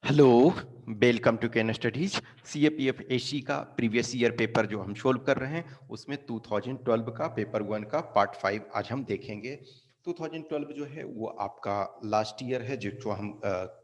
Hello, welcome to can studies. CAPF AC का previous year paper जो हम solve कर रहे हैं उसमें 2012 का पेपर वन का पार्ट 5 आज हम देखेंगे। 2012 जो है वो आपका लास्ट ईयर है जो हम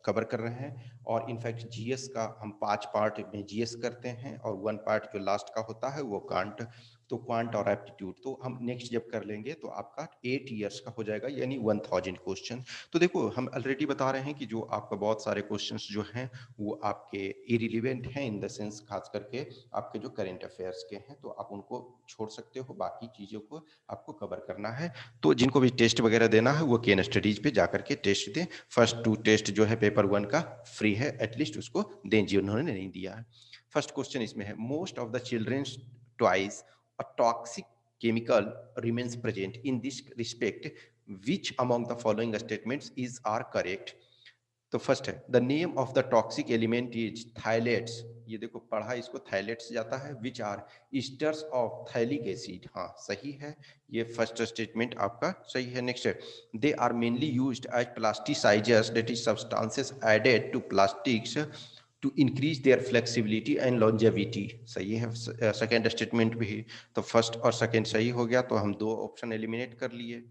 कवर कर रहे हैं। और इनफैक्ट जीएस का हम 5 पार्ट में जीएस करते हैं और 1 पार्ट जो लास्ट का होता है वो क्वांट। तो क्वांट और एप्टीट्यूड तो हम नेक्स्ट जब कर लेंगे तो आपका 8 ईयर्स का हो जाएगा, यानी 1000 क्वेश्चन। तो देखो, हम ऑलरेडी बता रहे हैं कि जो आपका बहुत सारे क्वेश्चंस जो हैं वो आपके इरिलीवेंट हैं, इन द सेंस खास करके आपके जो करेंट अफेयर्स के हैं, तो आप उनको छोड़ सकते हो, बाकी चीज़ों को आपको कवर करना है। तो जिनको भी टेस्ट वगैरह देना है वो केन स्टडीज पे जाकर के टेस्ट दें। फर्स्ट 2 टेस्ट जो है पेपर वन का फ्री है, एटलीस्ट उसको दें जिन्होंने नहीं दिया है। फर्स्ट क्वेश्चन इसमें है, most of the children's toys a toxic chemical remains present in this respect, which among the following statements is are correct? तो फर्स्ट है, the name of the toxic element is phthalates. ये देखो पढ़ा इसको phthalates जाता है, which are esters of phthalic acid. हाँ सही है, ये फर्स्ट स्टेटमेंट आपका सही है। नेक्स्ट है, they are mainly used as plasticizers, that is substances added to plastics to increase their flexibility and longevity. सही है सेकेंड स्टेटमेंट भी। तो फर्स्ट और सेकेंड सही हो गया, तो हम दो ऑप्शन एलिमिनेट कर लिए।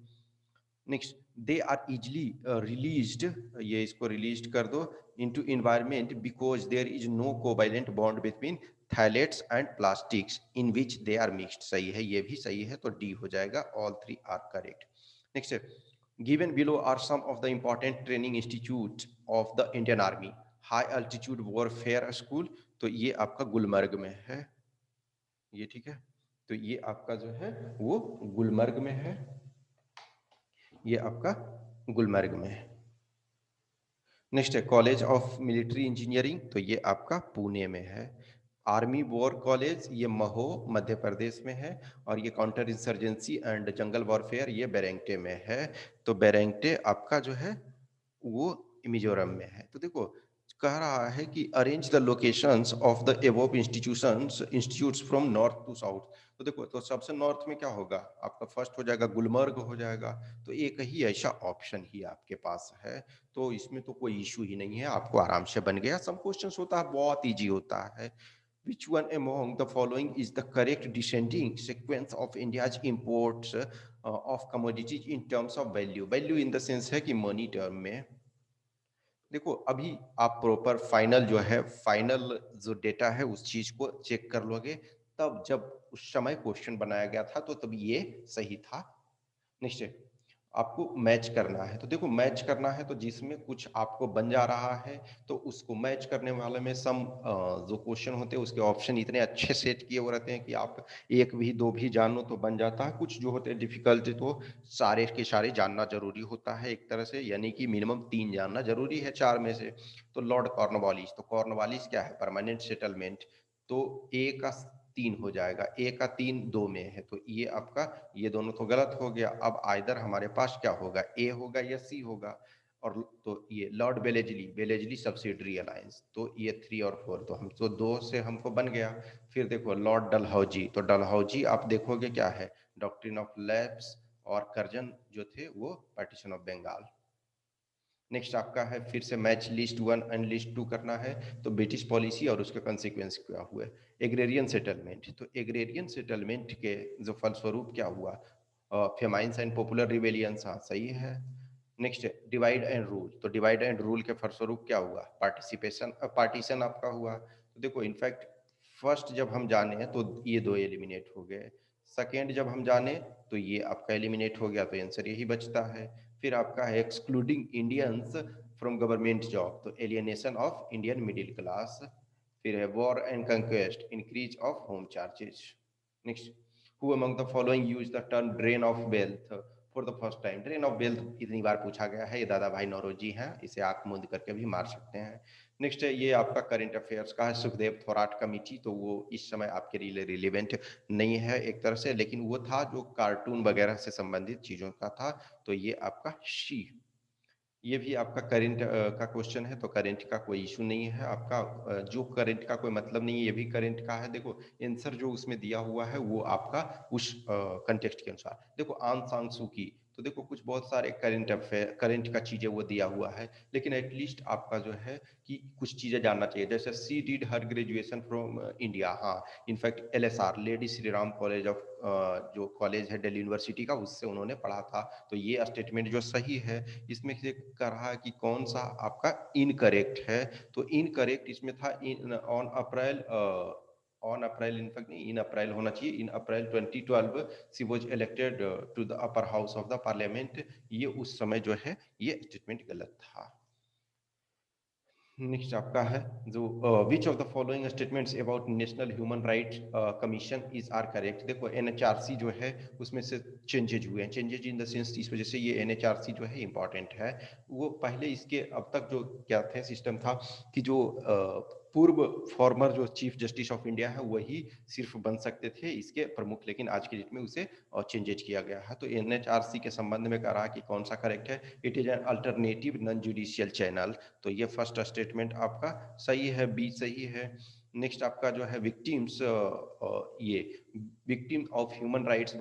Next, they are easily released, ये इसको रिलीज्ड कर दो, into environment because there is no covalent bond between phthalates and plastics in which they are mixed. सही है, ये भी सही है, तो डी हो जाएगा, all three are correct. Next है, given below are some of the important training institute of the Indian army high altitude warfare school. तो ये आपका गुलमर्ग में है, ये ठीक है। तो ये आपका जो है वो गुलमर्ग में है, ये आपका गुलमर्ग में है। नेक्स्ट है, कॉलेज ऑफ मिलिट्री इंजीनियरिंग, तो ये आपका पुणे में है। आर्मी वॉर कॉलेज, ये महो मध्य प्रदेश में है। और ये counter insurgency and jungle warfare, ये बेरेंगटे में है। तो बेरेंगटे आपका जो है वो मिजोरम में है। तो देखो, कह रहा है कि arrange the locations of the above institutes from north to south. तो देखो, तो सबसे नॉर्थ में क्या होगा, आपका फर्स्ट हो जाएगा गुलमर्ग हो जाएगा। तो एक ही ऐसा ऑप्शन ही आपके पास है, तो इसमें तो कोई इशू ही नहीं है, आपको आराम से बन गया। सब क्वेश्चंस होता है बहुत इजी होता है। Which one among the following is the correct descending sequence of India's imports of commodities in terms of value? Value in the sense है कि मनी टर्म में। देखो, अभी आप प्रॉपर फाइनल जो है, फाइनल जो डेटा है उस चीज को चेक कर लोगे, तब जब उस समय क्वेश्चन बनाया गया था तो तब ये सही था। नेक्स्ट है, आपको मैच करना है। तो देखो, मैच करना है तो जिसमें कुछ आपको बन जा रहा है तो उसको मैच करने वाले में सम जो क्वेश्चन होते हैं उसके ऑप्शन इतने अच्छे सेट किए हुए रहते हैं कि आप एक भी दो भी जानो तो बन जाता है। कुछ जो होते हैं डिफिकल्ट तो सारे के सारे जानना जरूरी होता है एक तरह से, यानी कि मिनिमम 3 जानना जरूरी है 4 में से। तो लॉर्ड कॉर्नवालिस, तो कॉर्नवालिस क्या है, परमानेंट सेटलमेंट। तो ए का 3 हो जाएगा, ए का 3 2 में है, तो ये आपका, ये दोनों तो गलत हो गया। अब आइदर हमारे पास क्या होगा, ए होगा या सी होगा। और तो ये लॉर्ड बेलेजली, बेलेजली सब्सिडरी अलायंस, तो ये 3 और 4, तो हम तो 2 से हमको बन गया। फिर देखो लॉर्ड डलहौजी, तो डलहौजी आप देखोगे क्या है, डॉक्ट्रिन ऑफ लैप्स, और कर्जन जो थे वो पार्टीशन ऑफ बंगाल। नेक्स्ट आपका है फिर से match list one and list two करना है, तो ब्रिटिश पॉलिसी और उसके कंसिक्वेंस क्या हुए। एग्रेरियन सेटलमेंट, तो एग्रेरियन सेटलमेंट के जो फलस्वरूप क्या हुआ, फेमाइंस एंड पॉपुलर रिवेलियंस, हाँ सही है। नेक्स्ट डिवाइड एंड रूल, तो डिवाइड एंड रूल के फलस्वरूप क्या हुआ, पार्टिसिपेशन पार्टीशन आपका हुआ। तो देखो, इनफैक्ट फर्स्ट जब हम जाने तो ये दो एलिमिनेट हो गए, सेकेंड जब हम जाने तो ये आपका एलिमिनेट हो गया, तो आंसर यही बचता है। फिर आपका है excluding Indians from government job, तो alienation of Indian middle class. फिर है war and conquest, increase of home charges. Next, who among the following use the term drain of wealth for the first time. Drain of wealth इतनी बार पूछा गया है, ये दादा भाई नौरोजी हैं, इसे आंख मूंद करके भी मार सकते हैं। नेक्स्ट है, ये आपका करंट अफेयर्स का है, सुखदेव थोराट कमेटी, तो वो इस समय आपके लिए रिलेवेंट नहीं है एक तरह से, लेकिन वो था जो कार्टून वगैरह से संबंधित चीजों का था। तो ये आपका शी, ये भी आपका करंट का क्वेश्चन है, तो करंट का कोई इशू नहीं है आपका। जो करंट का कोई मतलब नहीं है, ये भी करंट का है। देखो, आंसर जो उसमें दिया हुआ है वो आपका उस कंटेक्स्ट के अनुसार। देखो, आंग सान सू की, तो देखो कुछ बहुत सारे करंट अफेयर, करंट का चीजें वो दिया हुआ है, लेकिन एटलीस्ट आपका जो है कि कुछ चीजें जानना चाहिए। जैसे she did her graduation from India, हाँ in fact LSR lady Shri Ram college of जो कॉलेज है दिल्ली यूनिवर्सिटी का, उससे उन्होंने पढ़ा था। तो ये स्टेटमेंट जो सही है, इसमें से कह रहा है कि कौन सा आपका इनकरेक्ट है। तो इनकरेक्ट इसमें था इन ऑन अप्रैल इनफैक्ट नहीं, इन अप्रैल होना चाहिए, in April 2012 she was elected to the upper house of the parliament. ये उस समय जो है ये स्टेटमेंट गलत था। नेक्स्ट आपका है जो which of the following statements about national human rights commission is are correct. देखो NHRC जो है उसमें से चेंजेज हुए हैं, चेंजेज इन द सेंस इस वजह से ये NHRC जो है इंपॉर्टेंट है। वो पहले इसके अब तक जो क्या थे सिस्टम था कि जो पूर्व फॉर्मर जो चीफ जस्टिस ऑफ इंडिया है वही सिर्फ बन सकते थे इसके प्रमुख, लेकिन आज की डेट में उसे चेंजेज किया गया है। तो NHRC के संबंध में कह रहा कि कौन सा करेक्ट है, it is an alternative non judicial channel. तो ये फर्स्ट स्टेटमेंट आपका सही है, बी सही है। नेक्स्ट आपका जो है विक्टिम्स, ये victim of human rights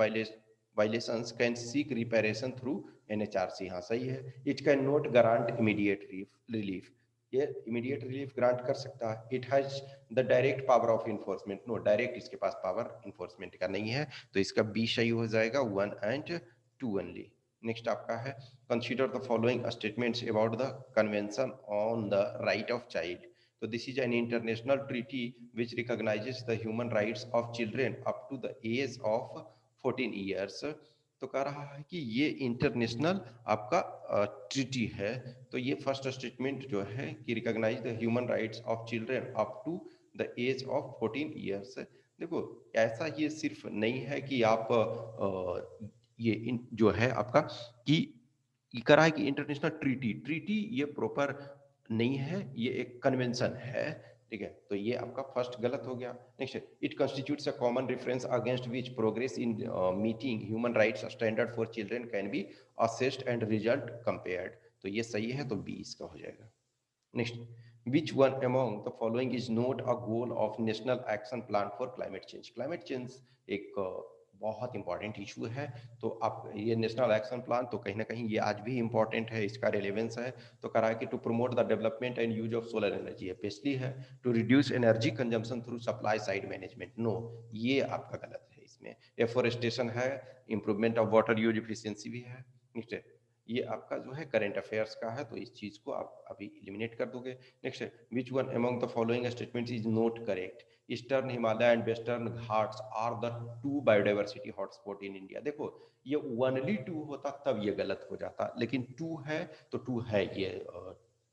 violations can seek reparation through NHRC, हाँ सही है। It can not grant immediate relief, ये इमीडिएट रिलीफ ग्रांट कर सकता है। It has the direct power of enforcement, no direct इसके पास पावर इन्फोर्समेंट का नहीं है। तो इसका बी सही हो जाएगा, 1 एंड 2 ओनली। नेक्स्ट आपका है consider the following statements about the convention on the right of child। तो this is an international treaty which recognizes the human rights of children up to the age of 14 years। तो कह रहा है कि ये international आपका treaty है। तो ये फर्स्ट स्टेटमेंट जो है कि recognize the human rights of children up to the age of 14 years. देखो ऐसा ये सिर्फ नहीं है कि आप ये जो है आपका कि ये करा है कि इंटरनेशनल ट्रीटी, ट्रीटी ये प्रॉपर नहीं है, ये एक कन्वेंशन है, ठीक है। तो ये आपका फर्स्ट गलत हो गया। Next, it constitutes a common reference against which progress in meeting human rights standard for children can be assessed and result compared. तो ये सही है, तो बी इसका हो जाएगा। Next, which one among the following is not a goal of national action plan for climate change। climate change एक बहुत इंपॉर्टेंट इशू है। तो आप ये नेशनल एक्शन प्लान तो कहीं ना कहीं ये आज भी इंपॉर्टेंट है, इसका रिलेवेंस है। तो कह रहा है कि to promote the development and use of solar energy है, पेस्टली है to reduce energy consumption through supply side management, no ये आपका गलत है। इसमें एफोरेस्टेशन है, improvement of water use efficiency भी है। नेक्स्ट, ये आपका जो है करंट अफेयर्स का है, तो इस चीज को आप अभी एलिमिनेट कर दोगे। Next, which one among the following statement is not correct. Eastern Himalaya and Western Ghats are the 2 biodiversity hotspot in India. देखो ये ओनली 2 होता तब ये गलत हो जाता, लेकिन 2 है तो 2 है, ये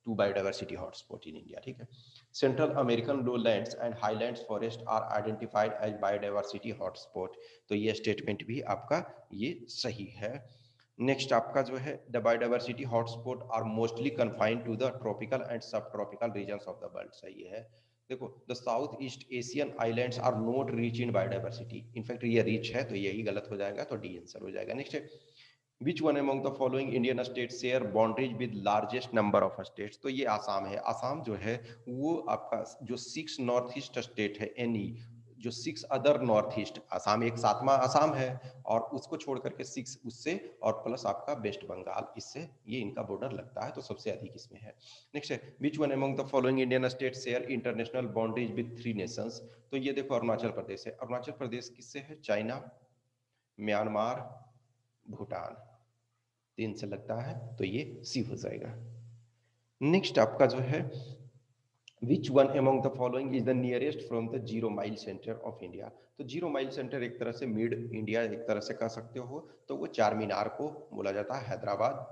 2 बायोडाइवर्सिटी हॉटस्पॉट इन इंडिया, ठीक है। Central American lowlands and highlands forest are identified as biodiversity hotspot. तो ये स्टेटमेंट भी आपका ये सही है। नेक्स्ट आपका जो है the biodiversity hotspot are mostly confined to the tropical and sub tropical regions of the world, सही है। देखो the south east Asian islands are not rich in biodiversity, in fact ये रिच है, तो यही गलत हो जाएगा, तो डी आंसर हो जाएगा। नेक्स्ट है विच one among the following Indian state share boundaries with largest number of states. तो ये आसाम है। आसाम जो है वो आपका जो 6 नॉर्थ ईस्ट स्टेट है एनी, जो 6 अदर नॉर्थ ईस्ट, आसाम एक 7वां आसाम है, और उसको छोड़ करके 6 उससे और प्लस आपका वेस्ट बंगाल, इससे ये इनका बॉर्डर लगता है, तो सबसे अधिक इसमें है। नेक्स्ट है विच one among the following Indian state share international boundaries with 3 Nations. तो ये देखो अरुणाचल प्रदेश है। अरुणाचल प्रदेश किससे है? चाइना, म्यांमार, भूटान, 3 से लगता है, तो ये सी हो जाएगा। नेक्स्ट आपका जो है विच one among the following is the nearest from the 0 mile centre of India. तो 0 माइल सेंटर एक तरह से मिड इंडिया एक तरह से कह सकते हो, तो वो चार मीनार को बोला जाता है, हैदराबाद।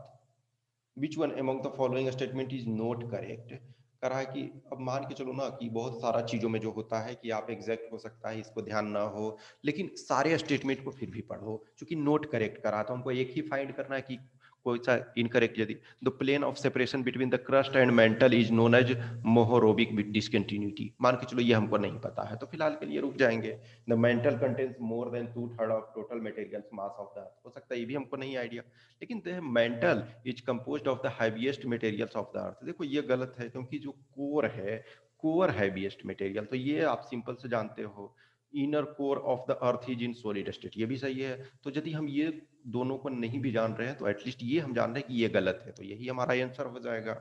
विच one among the following statement is not correct. कह रहा है कि अब मान के चलो ना कि बहुत सारा चीजों में जो होता है कि आप एग्जैक्ट हो सकता है इसको ध्यान ना हो, लेकिन सारे स्टेटमेंट को फिर भी पढ़ो, क्योंकि नोट करेक्ट करा तो हमको एक ही फाइंड करना है कि कोई सा इनकरेक्ट। यदि the plane of separation between the crust and mantle is known as Mohorovicic with discontinuity, मान के चलो ये हमको नहीं पता है, तो फिलहाल के लिए रुक जाएंगे। The mental contains more than 2/3 of total materials mass of the earth, हो सकता है ये भी हमको नहीं आइडिया। लेकिन the mental is composed of the heaviest materials of the earth. देखो ये गलत है, क्योंकि जो कोर है, कोर हैवीएस्ट मटेरियल, तो ये आप सिंपल से जानते हो। Inner core of the earth is in solid state, ये भी सही है। तो यदि हम ये दोनों को नहीं भी जान रहे हैं तो एटलीस्ट ये हम जान रहे हैं कि ये गलत है, तो यही हमारा आंसर हो जाएगा।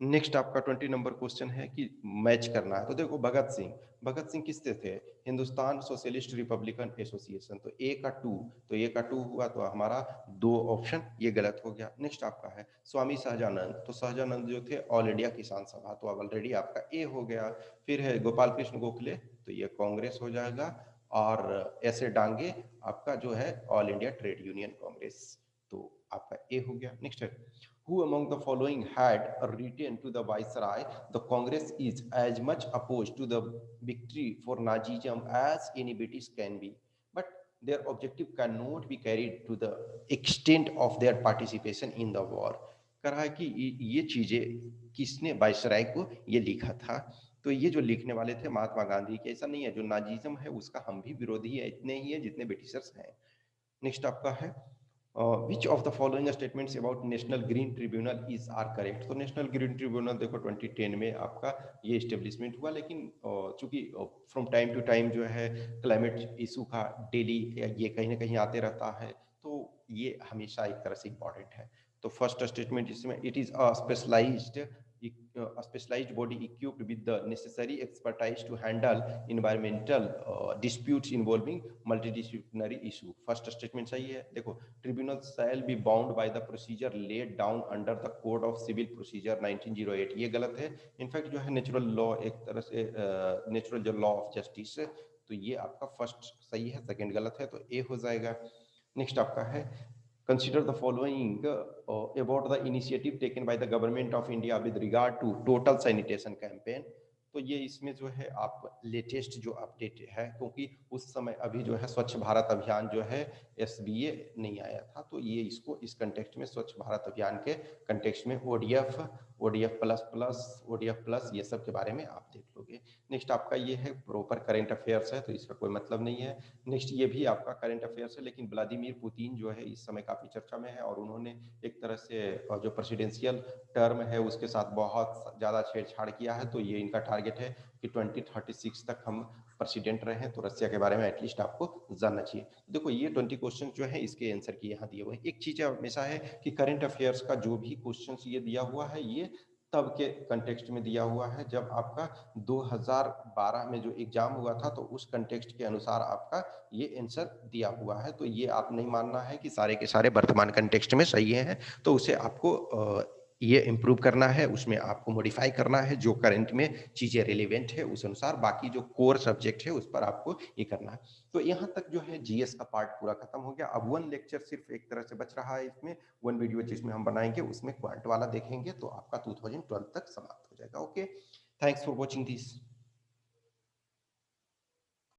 नेक्स्ट आपका 20 नंबर क्वेश्चन है कि मैच करना है। तो देखो भगत सिंह किससे थे? Hindustan socialist Republican association. तो ए का टू, तो ए का टू हुआ, तो हमारा दो ऑप्शन ये गलत हो गया। नेक्स्ट आपका है स्वामी सहजानंद। तो सहजानंद जो थे ऑल इंडिया किसान सभा, तो अब ऑलरेडी आपका ए हो गया। फिर है गोपाल कृष्ण गोखले, तो ये कांग्रेस हो जाएगा। और ऐसे डांगे आपका जो है all India trade union Congress, तो आपका ए हो गया। नेक्स्ट है who among the following had written to the viceroy, the Congress is as much opposed to the victory for Nazism as any British can be, but their objective cannot be carried to the extent of their participation in the war। कह रहा है कि ये चीजें किसने viceroy को ये लिखा था? तो ये जो लिखने वाले थे महात्मा गांधी के। ऐसा नहीं है, जो नाजिज्म है उसका हम भी विरोधी है, इतने ही है जितने ब्रिटिशर्स हैं। नेक्स्ट आपका है which of the following statements about national green tribunal is are correct. तो नेशनल ग्रीन ट्रिब्यूनल देखो 2010 में आपका ये इस्टेब्लिशमेंट हुआ, लेकिन चूंकि फ्रॉम टाइम टू टाइम जो है क्लाइमेट इशू का डेली ये कहीं ना कहीं आते रहता है, तो ये हमेशा एक तरह से इम्पॉर्टेंट है। तो फर्स्ट स्टेटमेंट इसमें it is a specialized body equipped with the necessary expertise to handle environmental disputes involving multidisciplinary issue। First statement सही है। देखो tribunal shall be bound by the procedure laid down under the code of civil procedure 1908, ये गलत है। In fact जो है natural law, एक तरह से नेचुरल जो लॉ ऑफ जस्टिस, तो ये आपका फर्स्ट सही है, सेकंड गलत है, तो ए हो जाएगा। नेक्स्ट आपका है consider the following about the initiative taken by the government of India with regard to total sanitation campaign। तो ये इसमें जो है आप लेटेस्ट जो अपडेट है, क्योंकि उस समय अभी जो है स्वच्छ भारत अभियान जो है SBA नहीं आया था, तो ये इसको इस कंटेक्स्ट में स्वच्छ भारत अभियान के कंटेक्स्ट में ODF प्लस ये सब के बारे में आप देख लोगे। नेक्स्ट आपका ये है प्रॉपर करंट अफेयर्स है, तो इसका कोई मतलब नहीं है। नेक्स्ट ये भी आपका करंट अफेयर्स है, लेकिन व्लादिमीर पुतिन जो है इस समय काफी चर्चा में है, और उन्होंने एक तरह से जो प्रेसिडेंशियल टर्म है उसके साथ बहुत ज्यादा छेड़छाड़ किया है। तो ये इनका टारगेट है कि 2036 तक हम प्रेसिडेंट रहे, तो रसिया के बारे में एटलीस्ट आपको जानना चाहिए। देखो ये 20 क्वेश्चन जो है इसके आंसर की यहाँ दिए हुए हैं। एक चीज हमेशा है कि करंट अफेयर्स का जो भी क्वेश्चन ये दिया हुआ है, ये तब के कंटेक्स्ट में दिया हुआ है जब आपका 2012 में जो एग्जाम हुआ था, तो उस कंटेक्स्ट के अनुसार आपका ये आंसर दिया हुआ है। तो ये आप नहीं मानना है कि सारे के सारे वर्तमान कंटेक्स्ट में सही हैं, तो उसे आपको ये इम्प्रूव करना है, उसमें आपको मॉडिफाई करना है, जो करंट में चीज़ें रिलेवेंट है उस अनुसार, बाकी जो कोर सब्जेक्ट है उस पर आपको ये करना है। तो यहाँ तक जो है जीएस का पार्ट पूरा खत्म हो गया। अब वन लेक्चर सिर्फ एक तरह से बच रहा है इसमें, वन वीडियो जिसमें हम बनाएंगे उसमें क्वांट वाला देखेंगे, तो आपका 2012 तक समाप्त हो जाएगा। Okay, thanks for watching this.